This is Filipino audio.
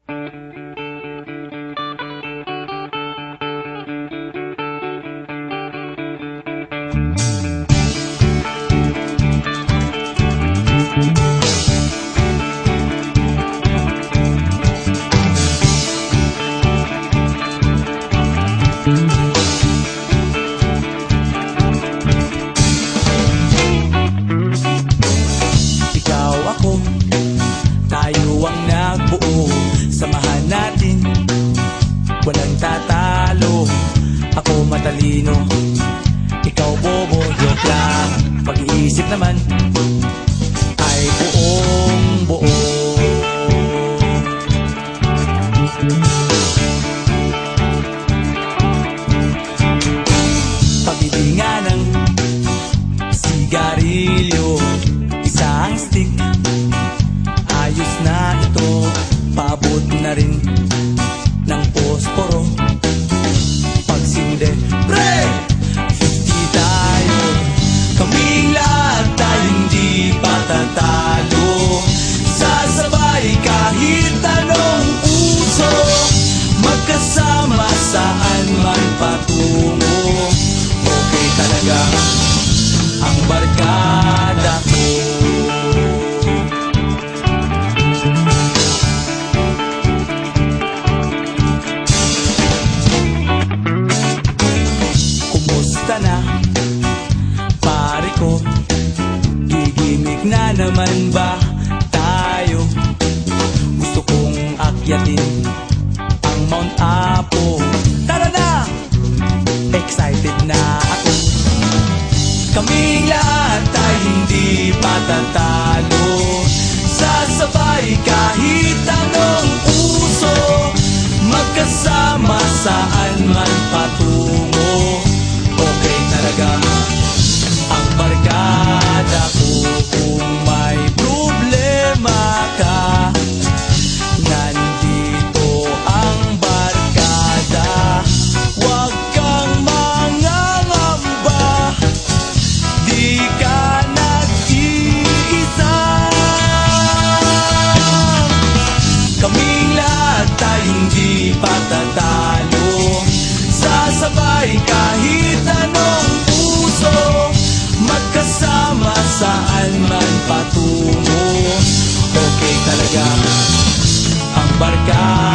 Ikaw ako, tayo ang nagbuo. Samahan natin, walang tatalo. Ako matalino, ikaw bobo. Joke lang, pag-iisip naman ay buong buo. Pabili nga ng sigarilyo, isang stick, ayos na ito. Paabot na rin ng posporo. Pagsinde, pre! 50 tayo, kaming lahat tayo hindi patatalo. Sasabay kahit anong uso, magkasama saan man patungo. Okay talaga ang barkada ko. Kumusta na, pare ko? Gigimik na naman ba tayo? Gusto kong akyatin ang Mount Apo. Tara na! Excited na ako. Kaming lahat tayo hindi patatalo. Sasabay kahit anong uso, magkasama saan man patungo. Okay talaga ang barkada ko. Kung may problema ka, nandito ang barkada. Huwag kang mangangamba, di ka nag-iisa. Kaming lahat tayo hindi patatalo. Sasabay kahit anong uso, magkasama saan man patungo. Okay talaga ang barkada.